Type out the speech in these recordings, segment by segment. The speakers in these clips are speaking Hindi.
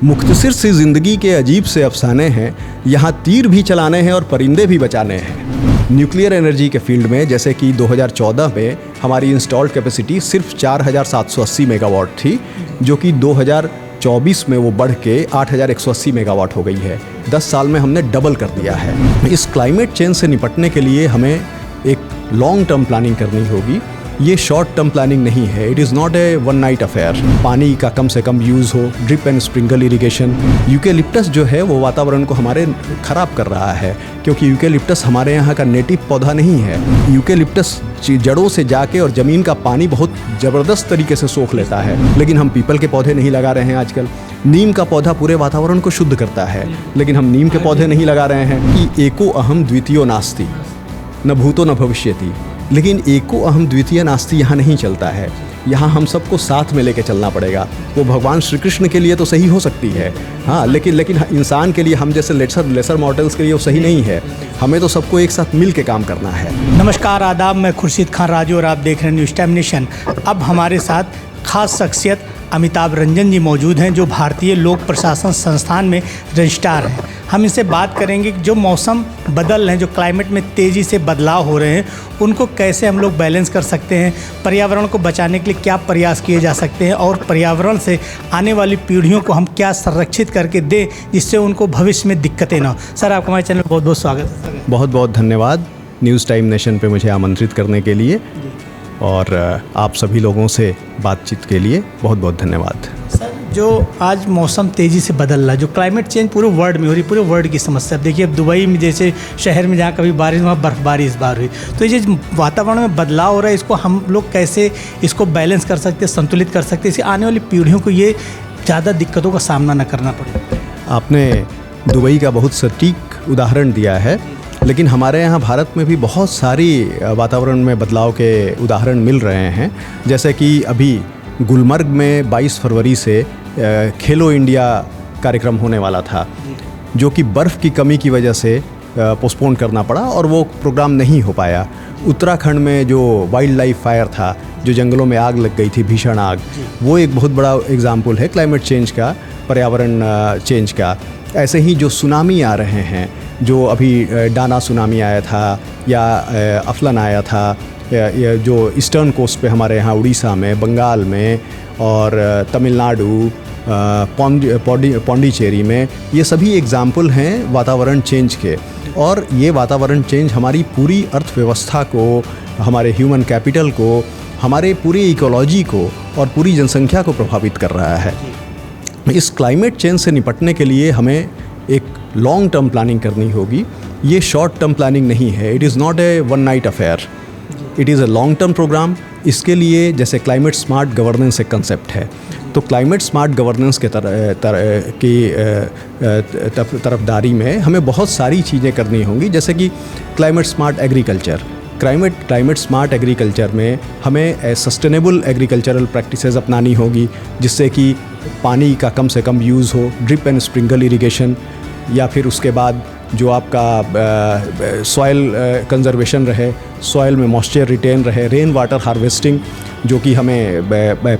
मुख्तसर सी ज़िंदगी के अजीब से अफसाने हैं, यहाँ तीर भी चलाने हैं और परिंदे भी बचाने हैं। न्यूक्लियर एनर्जी के फील्ड में जैसे कि 2014 में हमारी इंस्टॉल्ड कैपेसिटी सिर्फ 4780 मेगावाट थी, जो कि 2024 में वो बढ़ के 8180 मेगावाट हो गई है। 10 साल में हमने डबल कर दिया है। इस क्लाइमेट चेंज से निपटने के लिए हमें एक लॉन्ग टर्म प्लानिंग करनी होगी। ये शॉर्ट टर्म प्लानिंग नहीं है। It is not a one night affair. पानी का कम से कम यूज़ हो, drip and sprinkle irrigation. Eucalyptus जो है वो वातावरण को हमारे ख़राब कर रहा है, क्योंकि यूकेलिप्टस हमारे यहाँ का नेटिव पौधा नहीं है। यूकेलिप्टस जड़ों से जाके और ज़मीन का पानी बहुत ज़बरदस्त तरीके से सोख लेता है, लेकिन हम पीपल के पौधे नहीं लगा रहे हैं आजकल। नीम का पौधा पूरे वातावरण को शुद्ध करता है, लेकिन हम नीम के पौधे नहीं लगा रहे हैं। कि एको अहम द्वितीयो नास्ति, न भूतो न भविष्यति। लेकिन एको अहम द्वितीय नास्ति यहाँ नहीं चलता है। यहाँ हम सबको साथ में लेके चलना पड़ेगा। वो भगवान श्री कृष्ण के लिए तो सही हो सकती है, हाँ, लेकिन इंसान के लिए, हम जैसे लेसर मॉडल्स के लिए वो सही नहीं है। हमें तो सबको एक साथ मिल के काम करना है। नमस्कार, आदाब। मैं खुर्शीद खान राजू और आप देख रहे हैं न्यूज़ टाइम नेशन। अब हमारे साथ खास शख्सियत अमिताभ रंजन जी मौजूद हैं, जो भारतीय लोक प्रशासन संस्थान में रजिस्ट्रार हैं। हम इनसे बात करेंगे कि जो मौसम बदल रहे हैं, जो क्लाइमेट में तेज़ी से बदलाव हो रहे हैं, उनको कैसे हम लोग बैलेंस कर सकते हैं, पर्यावरण को बचाने के लिए क्या प्रयास किए जा सकते हैं, और पर्यावरण से आने वाली पीढ़ियों को हम क्या संरक्षित करके दें जिससे उनको भविष्य में दिक्कतें ना हो। सर, आपका हमारे चैनल में बहुत बहुत स्वागत है। बहुत बहुत धन्यवाद न्यूज़ टाइम नेशन पे मुझे आमंत्रित करने के लिए, और आप सभी लोगों से बातचीत के लिए बहुत बहुत धन्यवाद। सर, जो आज मौसम तेज़ी से बदल रहा है, जो क्लाइमेट चेंज पूरे वर्ल्ड में हो रही, पूरे वर्ल्ड की समस्या। देखिए, अब दुबई में जैसे शहर में जहाँ कभी बारिश, वहाँ बर्फ़बारी इस बार हुई। तो ये जो वातावरण में बदलाव हो रहा है, इसको हम लोग कैसे इसको बैलेंस कर सकते हैं, संतुलित कर सकते हैं, इससे आने वाली पीढ़ियों को ये ज़्यादा दिक्कतों का सामना न करना पड़े। आपने दुबई का बहुत सटीक उदाहरण दिया है, लेकिन हमारे यहाँ भारत में भी बहुत सारी वातावरण में बदलाव के उदाहरण मिल रहे हैं। जैसे कि अभी गुलमर्ग में 22 फरवरी से खेलो इंडिया कार्यक्रम होने वाला था, जो कि बर्फ़ की कमी की वजह से पोस्टपोन करना पड़ा और वो प्रोग्राम नहीं हो पाया। उत्तराखंड में जो वाइल्ड लाइफ फायर था, जो जंगलों में आग लग गई थी, भीषण आग, वो एक बहुत बड़ा एग्जाम्पल है क्लाइमेट चेंज का, पर्यावरण चेंज का। ऐसे ही जो सुनामी आ रहे हैं, जो अभी डाना सुनामी आया था, या अफलन आया था, या जो ईस्टर्न कोस्ट पे हमारे यहाँ उड़ीसा में, बंगाल में और तमिलनाडु, पौंडीचेरी में, ये सभी एग्जाम्पल हैं वातावरण चेंज के। और ये वातावरण चेंज हमारी पूरी अर्थव्यवस्था को, हमारे ह्यूमन कैपिटल को, हमारे पूरी इकोलॉजी को और पूरी जनसंख्या को प्रभावित कर रहा है। इस क्लाइमेट चेंज से निपटने के लिए हमें एक लॉन्ग टर्म प्लानिंग करनी होगी। ये शॉर्ट टर्म प्लानिंग नहीं है। It is not a one night affair. It is a long term program. इसके लिए जैसे क्लाइमेट स्मार्ट गवर्नेंस एक कंसेप्ट है, तो क्लाइमेट स्मार्ट गवर्नेंस के तरफदारी में हमें बहुत सारी चीज़ें करनी होंगी। जैसे कि climate smart agriculture. Climate smart agriculture में हमें सस्टेनेबल एग्रीकल्चरल प्रैक्टिसेस अपनानी होगी, जिससे कि पानी का कम से कम यूज़ हो, ड्रिप एंड स्प्रिंकल इरिगेशन, या फिर उसके बाद जो आपका सॉइल कंजर्वेशन रहे, सॉइल में मॉइस्चर रिटेन रहे, रेन वाटर हार्वेस्टिंग, जो कि हमें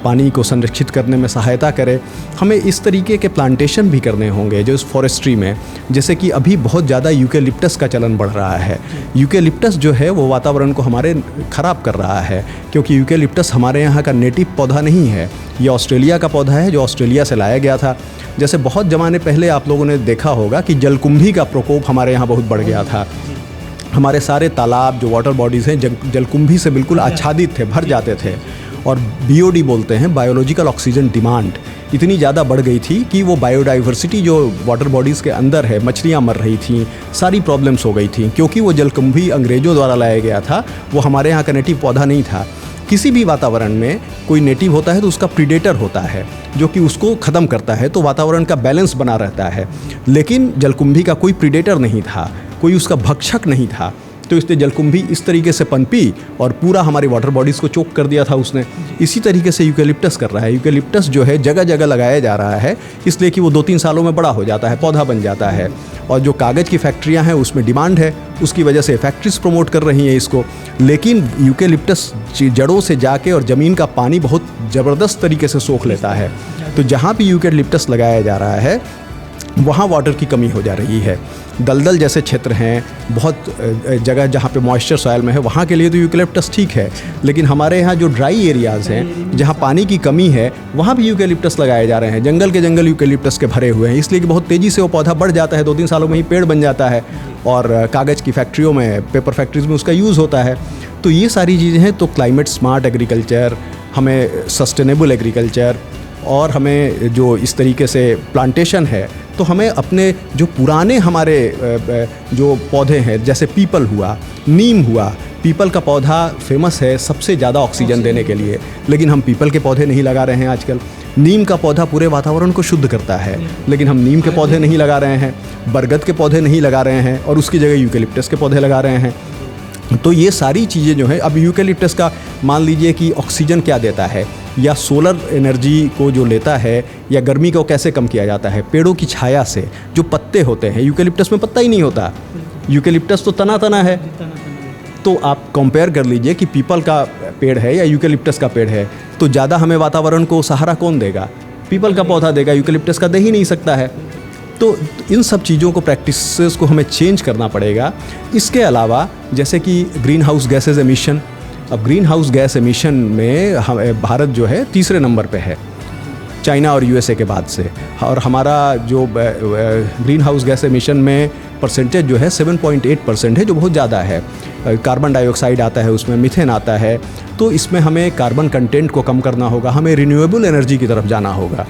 पानी को संरक्षित करने में सहायता करे। हमें इस तरीके के प्लांटेशन भी करने होंगे जो फॉरेस्ट्री में। जैसे कि अभी बहुत ज़्यादा यूकेलिप्टस का चलन बढ़ रहा है। यूकेलिप्टस जो है वो वातावरण को हमारे ख़राब कर रहा है, क्योंकि यूकेलिप्टस हमारे यहाँ का नेटिव पौधा नहीं है। ये ऑस्ट्रेलिया का पौधा है, जो ऑस्ट्रेलिया से लाया गया था। जैसे बहुत ज़माने पहले आप लोगों ने देखा होगा कि जलकुंभी का प्रकोप हमारे यहाँ बहुत बढ़ गया था। हमारे सारे तालाब, जो वाटर बॉडीज़ हैं, जलकुंभी से बिल्कुल आच्छादित थे, भर जाते थे। और BOD बोलते हैं, बायोलॉजिकल ऑक्सीजन डिमांड, इतनी ज़्यादा बढ़ गई थी कि वो बायोडाइवर्सिटी जो वाटर बॉडीज़ के अंदर है, मछलियाँ मर रही थीं, सारी प्रॉब्लम्स हो गई थी, क्योंकि वो जलकुंभी अंग्रेज़ों द्वारा लाया गया था। वो हमारे यहाँ का नेटिव पौधा नहीं था। किसी भी वातावरण में कोई नेटिव होता है तो उसका प्रीडेटर होता है, जो कि उसको ख़त्म करता है, तो वातावरण का बैलेंस बना रहता है। लेकिन जलकुंभी का कोई प्रीडेटर नहीं था, कोई उसका भक्षक नहीं था, तो इसलिए जलकुंभी इस तरीके से पनपी और पूरा हमारे वाटर बॉडीज़ को चोक कर दिया था उसने। इसी तरीके से यूकेलिप्टस कर रहा है। यूकेलिप्टस जो है जगह जगह लगाया जा रहा है, इसलिए कि वो 2-3 सालों में बड़ा हो जाता है, पौधा बन जाता है। और जो कागज़ की फैक्ट्रियाँ हैं उसमें डिमांड है, उसकी वजह से फैक्ट्रीज प्रमोट कर रही हैं इसको। लेकिन यूकेलिप्टस जड़ों से जाके और ज़मीन का पानी बहुत ज़बरदस्त तरीके से सोख लेता है। तो जहाँ भी यूकेलिप्टस लगाया जा रहा है वहाँ वाटर की कमी हो जा रही है। दलदल जैसे क्षेत्र हैं, बहुत जगह जहाँ पे मॉइस्चर सॉइल में है, वहाँ के लिए तो यूकेलिप्टस ठीक है। लेकिन हमारे यहाँ जो ड्राई एरियाज़ हैं, जहाँ पानी की कमी है, वहाँ भी यूकेलिप्टस लगाए जा रहे हैं। जंगल के जंगल यूकेलिप्टस के भरे हुए हैं, इसलिए कि बहुत तेज़ी से वो पौधा बढ़ जाता है, 2-3 सालों में ही पेड़ बन जाता है और कागज़ की फैक्ट्रियों में, पेपर फैक्ट्रीज़ में उसका यूज़ होता है। तो ये सारी चीज़ें हैं। तो क्लाइमेट स्मार्ट एग्रीकल्चर, हमें सस्टेनेबल एग्रीकल्चर और हमें जो इस तरीके से प्लांटेशन है, तो हमें अपने जो पुराने हमारे जो पौधे हैं, जैसे पीपल हुआ, नीम हुआ। पीपल का पौधा फेमस है सबसे ज़्यादा ऑक्सीजन देने के लिए, लेकिन हम पीपल के पौधे नहीं लगा रहे हैं आजकल। नीम का पौधा पूरे वातावरण को शुद्ध करता है, लेकिन हम नीम के पौधे नहीं लगा रहे हैं, बरगद के पौधे नहीं लगा रहे हैं और उसकी जगह यूकेलिप्टस के पौधे लगा रहे हैं। तो ये सारी चीज़ें जो हैं, अब यूकेलिप्टस का मान लीजिए कि ऑक्सीजन क्या देता है, या सोलर एनर्जी को जो लेता है, या गर्मी को कैसे कम किया जाता है, पेड़ों की छाया से। जो पत्ते होते हैं, यूकेलिप्टस में पत्ता ही नहीं होता, यूकेलिप्टस तो तना है। तो आप कंपेयर कर लीजिए कि पीपल का पेड़ है या यूकेलिप्टस का पेड़ है, तो ज़्यादा हमें वातावरण को सहारा कौन देगा? पीपल का पौधा देगा, यूकेलिप्टस का दे ही नहीं सकता है। तो इन सब चीज़ों को, प्रैक्टिसेस को हमें चेंज करना पड़ेगा। इसके अलावा जैसे कि ग्रीन हाउस गैसेज एमिशन, अब ग्रीन हाउस गैस एमिशन में भारत जो है 3रे नंबर पे है, चाइना और यूएसए के बाद से। और हमारा जो ग्रीन हाउस गैस एमिशन में परसेंटेज जो है 7.8% है, जो बहुत ज़्यादा है। कार्बन डाइऑक्साइड आता है उसमें, मीथेन आता है। तो इसमें हमें कार्बन कंटेंट को कम करना होगा, हमें रिन्यूएबल एनर्जी की तरफ जाना होगा।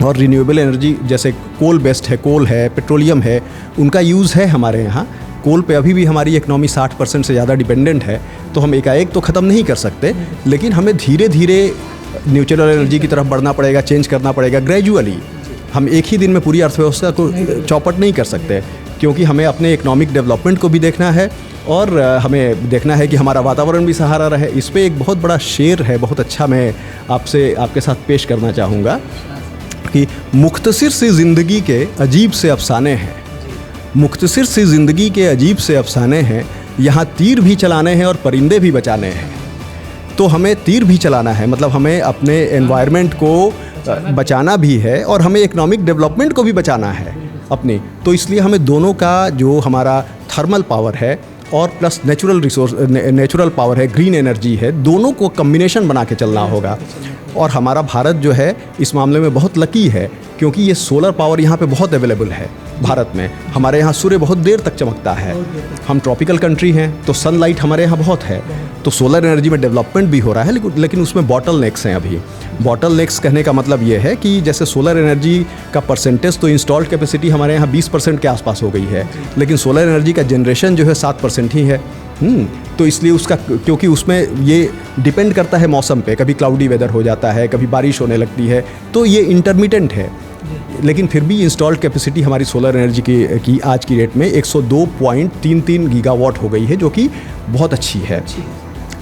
और रिन्यूएबल एनर्जी जैसे कोल बेस्ड है, कोल है, पेट्रोलियम है, उनका यूज़ है हमारे यहाँ। कोल पे अभी भी हमारी इकनॉमी 60% से ज़्यादा डिपेंडेंट है, तो हम एकाएक तो ख़त्म नहीं कर सकते, लेकिन हमें धीरे धीरे नेचुरल एनर्जी की तरफ बढ़ना पड़ेगा, चेंज करना पड़ेगा ग्रेजुअली। हम एक ही दिन में पूरी अर्थव्यवस्था को चौपट नहीं कर सकते, क्योंकि हमें अपने इकोनॉमिक डेवलपमेंट को भी देखना है और हमें देखना है कि हमारा वातावरण भी सहारा रहे। इस पर एक बहुत बड़ा शेर है, बहुत अच्छा, मैं आपके साथ पेश करना चाहूँगा कि मुख्तसर सी ज़िंदगी के अजीब से अफसाने हैं, मुख्तसर सी ज़िंदगी के अजीब से अफसाने हैं, यहाँ तीर भी चलाने हैं और परिंदे भी बचाने हैं। तो हमें तीर भी चलाना है, मतलब हमें अपने एनवायरनमेंट को बचाना भी है और हमें इकोनॉमिक डेवलपमेंट को भी बचाना है अपनी। तो इसलिए हमें दोनों का, जो हमारा थर्मल पावर है और प्लस नेचुरल पावर है, ग्रीन एनर्जी है, दोनों को कम्बिनेशन बना के चलना होगा। और हमारा भारत जो है इस मामले में बहुत लकी है, क्योंकि ये सोलर पावर यहाँ पे बहुत अवेलेबल है भारत में। हमारे यहाँ सूर्य बहुत देर तक चमकता है, हम ट्रॉपिकल कंट्री हैं, तो सनलाइट हमारे यहाँ बहुत है। तो सोलर एनर्जी में डेवलपमेंट भी हो रहा है, लेकिन उसमें बॉटल नेक्स हैं अभी। बॉटल नेक्स कहने का मतलब ये है कि जैसे सोलर एनर्जी का परसेंटेज, तो इंस्टॉल्ड कैपेसिटी हमारे यहाँ 20% के आसपास हो गई है, लेकिन सोलर एनर्जी का जनरेशन जो है 7% ही है। तो इसलिए उसका, क्योंकि उसमें ये डिपेंड करता है मौसम पे, कभी क्लाउडी वेदर हो जाता है, कभी बारिश होने लगती है, तो ये इंटरमिटेंट है। लेकिन फिर भी इंस्टॉल्ड कैपेसिटी हमारी सोलर एनर्जी की आज की डेट में 102.33 गीगावाट हो गई है, जो कि बहुत अच्छी है।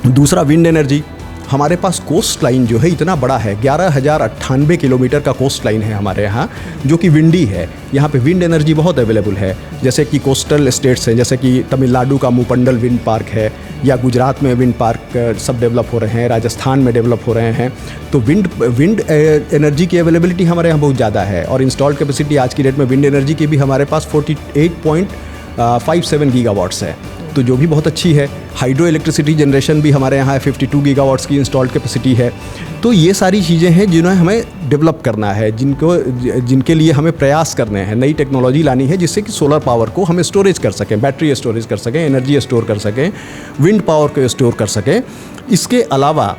दूसरा, विंड एनर्जी। हमारे पास कोस्ट लाइन जो है इतना बड़ा है, 11,098 किलोमीटर का कोस्ट लाइन है हमारे यहाँ, जो कि विंडी है। यहाँ पे विंड एनर्जी बहुत अवेलेबल है, जैसे कि कोस्टल स्टेट्स हैं, जैसे कि तमिलनाडु का मुपंडल विंड पार्क है, या गुजरात में विंड पार्क सब डेवलप हो रहे हैं, राजस्थान में डेवलप हो रहे हैं। तो विंड एनर्जी की अवेलेबिलिटी हमारे यहाँ बहुत ज़्यादा है। और इंस्टॉल्ड कैपेसिटी आज की डेट में विंड एनर्जी की भी हमारे पास 48.57 गीगावाट्स है, तो जो भी बहुत अच्छी है। हाइड्रो इलेक्ट्रिसिटी जनरेशन भी हमारे यहाँ 52 गीगावाट्स की इंस्टॉल्ड कैपेसिटी है। तो ये सारी चीज़ें हैं जिन्हें हमें डेवलप करना है, जिनके लिए हमें प्रयास करने हैं, नई टेक्नोलॉजी लानी है, जिससे कि सोलर पावर को हमें स्टोरेज कर सकें, बैटरी स्टोरेज कर सकें, एनर्जी स्टोर कर सकें, विंड पावर को स्टोर कर सकें। इसके अलावा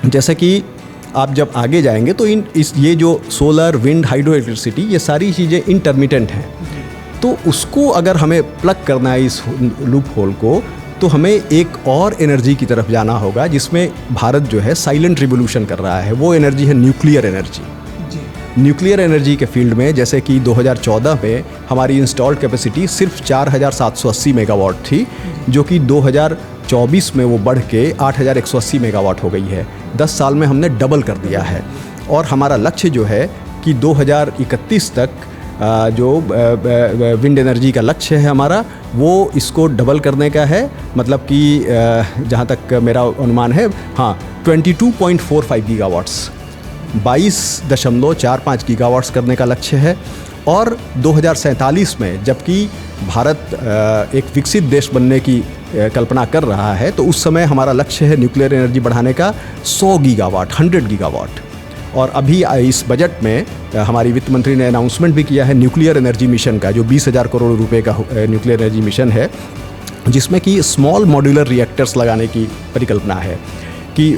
जैसे कि आप जब आगे जाएंगे तो ये जो सोलर, विंड, हाइड्रो इलेक्ट्रिसिटी, ये सारी चीज़ें इंटरमिटेंट हैं। तो उसको अगर हमें प्लग करना है, इस लूप होल को, तो हमें एक और एनर्जी की तरफ जाना होगा, जिसमें भारत जो है साइलेंट रिवोल्यूशन कर रहा है। वो एनर्जी है न्यूक्लियर एनर्जी। न्यूक्लियर एनर्जी के फील्ड में जैसे कि 2014 में हमारी इंस्टॉल्ड कैपेसिटी सिर्फ 4,780 मेगावाट थी, जो कि 2024 में वो बढ़ के 8,180 मेगावाट हो गई है। 10 साल में हमने डबल कर दिया है। और हमारा लक्ष्य जो है कि 2031 तक जो विंड एनर्जी का लक्ष्य है हमारा, वो इसको डबल करने का है। मतलब कि जहाँ तक मेरा अनुमान है, हाँ, 22.45 गीगावाट्स, 22.45 गीगावाट्स करने का लक्ष्य है। और 2047 में जबकि भारत एक विकसित देश बनने की कल्पना कर रहा है, तो उस समय हमारा लक्ष्य है न्यूक्लियर एनर्जी बढ़ाने का 100 गीगावाट, 100 गीगावाट। और अभी इस बजट में हमारी वित्त मंत्री ने अनाउंसमेंट भी किया है न्यूक्लियर एनर्जी मिशन का, जो 20,000 करोड़ रुपए का न्यूक्लियर एनर्जी मिशन है, जिसमें कि स्मॉल मॉड्यूलर रिएक्टर्स लगाने की परिकल्पना है। कि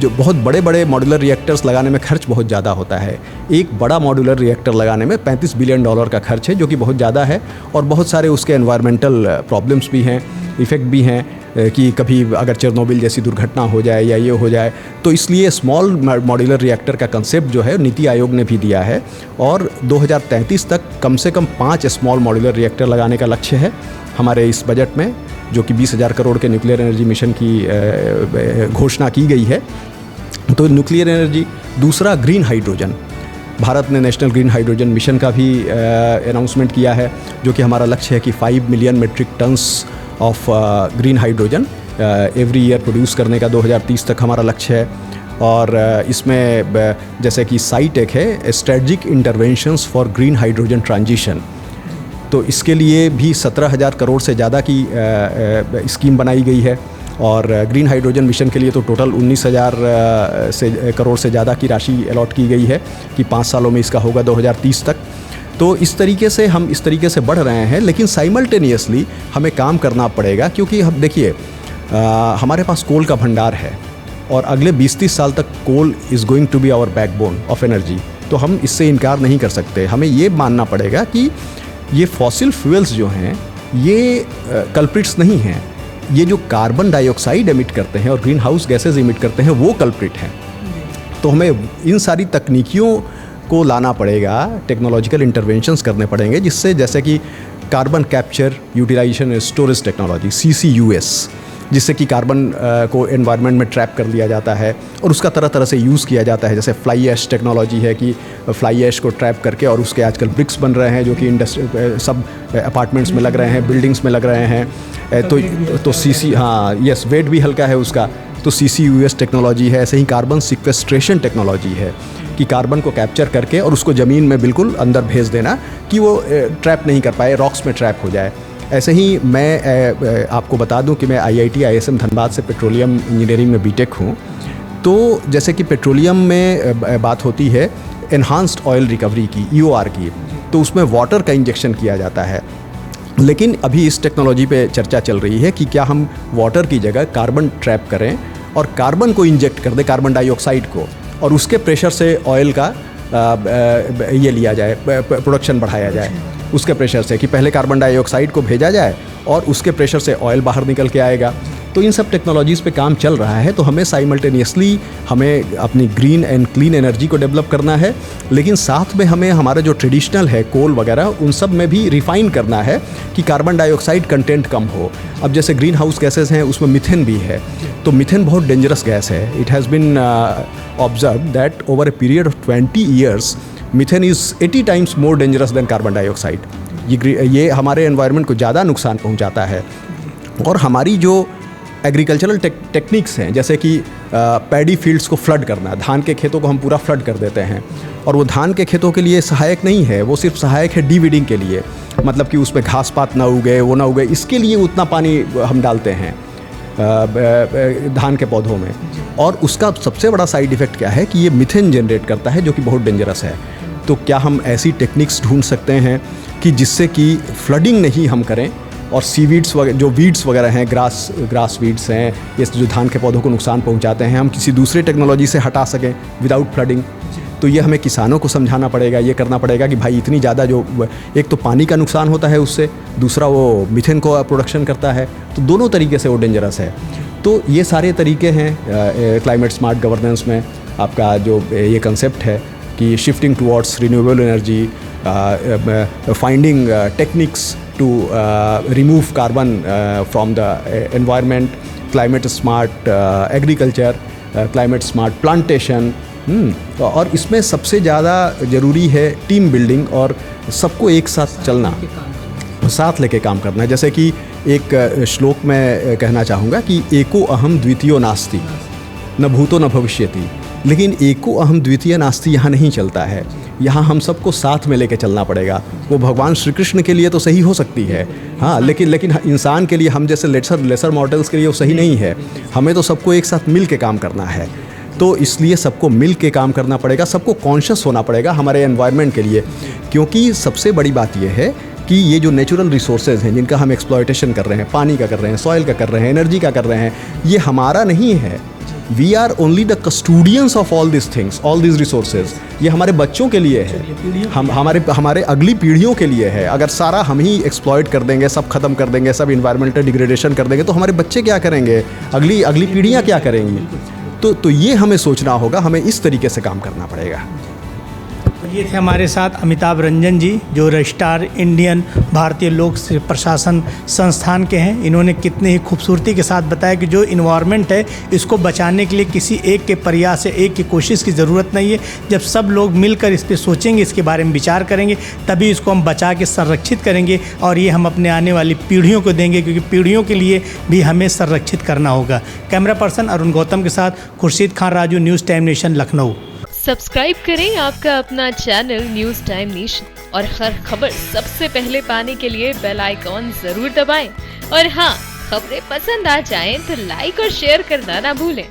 जो बहुत बड़े बड़े मॉड्यूलर रिएक्टर्स लगाने में खर्च बहुत ज़्यादा होता है। एक बड़ा मॉड्यूलर रिएक्टर लगाने में $35 बिलियन का खर्च है, जो कि बहुत ज़्यादा है। और बहुत सारे उसके एनवायरमेंटल प्रॉब्लम्स भी हैं, इफ़ेक्ट भी हैं, कि कभी अगर चेरनोबिल जैसी दुर्घटना हो जाए या ये हो जाए, तो इसलिए स्मॉल मॉड्यूलर रिएक्टर का कंसेप्ट जो है नीति आयोग ने भी दिया है। और 2033 तक कम से कम 5 स्मॉल मॉड्यूलर रिएक्टर लगाने का लक्ष्य है हमारे इस बजट में, जो कि 20,000 करोड़ के न्यूक्लियर एनर्जी मिशन की घोषणा की गई है। तो न्यूक्लियर एनर्जी, दूसरा ग्रीन हाइड्रोजन, भारत ने नेशनल ग्रीन हाइड्रोजन मिशन का भी अनाउंसमेंट किया है, जो कि हमारा लक्ष्य है कि 5 million metric tons of green hydrogen every year produce करने का 2030 तक हमारा लक्ष्य है। और इसमें जैसे कि साइटेक है, strategic interventions for green hydrogen transition, तो इसके लिए भी 17,000 करोड़ से ज़्यादा की स्कीम बनाई गई है। और ग्रीन हाइड्रोजन मिशन के लिए तो टोटल 19,000 करोड़ से ज़्यादा की राशि अलॉट की गई है कि 5 सालों में इसका होगा 2030 तक। तो इस तरीके से हम इस तरीके से बढ़ रहे हैं, लेकिन साइमल्टेनियसली हमें काम करना पड़ेगा, क्योंकि हम देखिए हमारे पास कोल का भंडार है और अगले 20-30 साल तक coal is going to be our backbone of energy. तो हम इससे इनकार नहीं कर सकते। हमें ये मानना पड़ेगा कि ये फॉसिल फ्यूल्स जो हैं ये कल्प्रिट्स नहीं हैं। ये जो कार्बन डाइऑक्साइड एमिट करते हैं और ग्रीन हाउस गैसेज एमिट करते हैं, वो कल्प्रिट हैं। तो हमें इन सारी तकनीकियों को लाना पड़ेगा, टेक्नोलॉजिकल इंटरवेंशंस करने पड़ेंगे, जिससे जैसे कि carbon capture utilization and storage technology CCUS, जिससे कि कार्बन को एनवायरनमेंट में ट्रैप कर लिया जाता है और उसका तरह तरह से यूज़ किया जाता है। जैसे फ्लाई ऐश टेक्नोलॉजी है कि फ्लाई ऐश को ट्रैप करके, और उसके आजकल ब्रिक्स बन रहे हैं जो कि इंडस्ट्री सब अपार्टमेंट्स में लग रहे हैं, बिल्डिंग्स में लग रहे हैं। तो CC, हाँ यस, वेट भी हल्का है उसका, तो CCUS टेक्नोलॉजी है। ऐसे ही कार्बन सिक्वेस्ट्रेशन टेक्नोलॉजी है कि कार्बन को कैप्चर करके और उसको ज़मीन में बिल्कुल अंदर भेज देना कि वो ट्रैप नहीं कर पाए, रॉक्स में ट्रैप हो जाए। ऐसे ही मैं आपको बता दूं कि मैं IIT ISM धनबाद से पेट्रोलियम इंजीनियरिंग में बीटेक हूं। तो जैसे कि पेट्रोलियम में बात होती है एनहांस्ड ऑयल रिकवरी की, EOR की, तो उसमें वाटर का इंजेक्शन किया जाता है। लेकिन अभी इस टेक्नोलॉजी पे चर्चा चल रही है कि क्या हम वाटर की जगह कार्बन ट्रैप करें और कार्बन को इंजेक्ट कर दें, कार्बन डाइऑक्साइड को, और उसके प्रेशर से ऑयल का ये लिया जाए, प्रोडक्शन बढ़ाया जाए उसके प्रेशर से, कि पहले कार्बन डाइऑक्साइड को भेजा जाए और उसके प्रेशर से ऑयल बाहर निकल के आएगा। तो इन सब टेक्नोलॉजीज़ पे काम चल रहा है। तो हमें साइमल्टेनियसली हमें अपनी ग्रीन एंड क्लीन एनर्जी को डेवलप करना है, लेकिन साथ में हमें हमारा जो ट्रेडिशनल है कोल वगैरह, उन सब में भी रिफ़ाइन करना है कि कार्बन डाइऑक्साइड कंटेंट कम हो। अब जैसे ग्रीन हाउस गैसेज हैं, उसमें मिथेन भी है। तो मिथेन बहुत डेंजरस गैस है। It has been observe that over a period of 20 years methane is 80 times more dangerous than carbon dioxide. ये हमारे एनवायरनमेंट को ज़्यादा नुकसान पहुंचाता है। और हमारी जो एग्रीकल्चरल टेक्निक्स हैं, जैसे कि पैडी फील्ड्स को फ्लड करना, धान के खेतों को हम पूरा फ्लड कर देते हैं, और वो धान के खेतों के लिए सहायक नहीं है, वो सिर्फ सहायक है डीवीडिंग के लिए, मतलब कि उसमें घास पात ना उगे, वो ना उगे, इसके लिए उतना पानी हम डालते हैं धान के पौधों में। और उसका सबसे बड़ा साइड इफ़ेक्ट क्या है कि ये मिथेन जनरेट करता है, जो कि बहुत डेंजरस है। तो क्या हम ऐसी टेक्निक्स ढूंढ सकते हैं कि जिससे कि फ्लडिंग नहीं हम करें, और सीवीड्स वगैरह, जो वीड्स वगैरह हैं, ग्रास वीड्स हैं, ये जो धान के पौधों को नुकसान पहुंचाते हैं, हम किसी दूसरे टेक्नोलॉजी से हटा सकें विदाउट फ्लडिंग। तो ये हमें किसानों को समझाना पड़ेगा, ये करना पड़ेगा कि भाई इतनी ज़्यादा जो, एक तो पानी का नुकसान होता है उससे, दूसरा वो मिथेन को प्रोडक्शन करता है, तो दोनों तरीके से वो डेंजरस है। तो ये सारे तरीके हैं क्लाइमेट स्मार्ट गवर्नेंस में। आपका जो ये कंसेप्ट है कि shifting towards renewable energy, finding techniques to remove carbon from the environment, climate smart agriculture, climate smart plantation. और इसमें सबसे ज़्यादा ज़रूरी है टीम बिल्डिंग और सबको एक साथ चलना, साथ लेके काम करना। जैसे कि एक श्लोक में कहना चाहूँगा कि एको अहम द्वितीयो नास्ति, न भूतो न भविष्यति। लेकिन एको अहम द्वितीय नास्ति यहाँ नहीं चलता है, यहाँ हम सबको साथ में लेके चलना पड़ेगा। वो भगवान श्री कृष्ण के लिए तो सही हो सकती है, हाँ, लेकिन इंसान के लिए, हम जैसे लेसर मॉडल्स के लिए वो सही नहीं है। हमें तो सबको एक साथ मिल के काम करना है, तो इसलिए सबको मिल के काम करना पड़ेगा, सबको कॉन्शियस होना पड़ेगा हमारे एनवायरनमेंट के लिए। क्योंकि सबसे बड़ी बात यह है कि ये जो नेचुरल रिसोर्सेज हैं जिनका हम एक्सप्लॉयटेशन कर रहे हैं, पानी का कर रहे हैं, सॉइल का कर रहे हैं, एनर्जी का कर रहे हैं, ये हमारा नहीं है। We are only the custodians of all this things, all this resources. ये हमारे बच्चों के लिए है, हमारे अगली पीढ़ियों के लिए है। अगर सारा हम ही एक्सप्लॉयट कर देंगे, सब खत्म कर देंगे, सब इन्वायरमेंटल डिग्रेडेशन कर देंगे, तो हमारे बच्चे क्या करेंगे, अगली पीढ़ियाँ क्या करेंगी? तो ये हमें सोचना होगा, हमें इस तरीके से काम करना पड़ेगा। ये थे हमारे साथ अमिताभ रंजन जी, जो रजिस्ट्रार इंडियन भारतीय लोक प्रशासन संस्थान के हैं। इन्होंने कितने ही खूबसूरती के साथ बताया कि जो इन्वायरमेंट है इसको बचाने के लिए किसी एक के प्रयास या एक की कोशिश की ज़रूरत नहीं है। जब सब लोग मिलकर इस पर सोचेंगे, इसके बारे में विचार करेंगे, तभी इसको हम बचा के संरक्षित करेंगे और ये हम अपने आने वाली पीढ़ियों को देंगे, क्योंकि पीढ़ियों के लिए भी हमें संरक्षित करना होगा। कैमरा पर्सन अरुण गौतम के साथ Khurshid Khan Raju, news time nation, Lucknow. Subscribe करें आपका अपना चैनल न्यूज़ टाइम नेशन और हर खबर सबसे पहले पाने के लिए बेल आइकॉन जरूर दबाएं। और हाँ, खबरें पसंद आ जाएं तो लाइक और शेयर करना ना भूलें।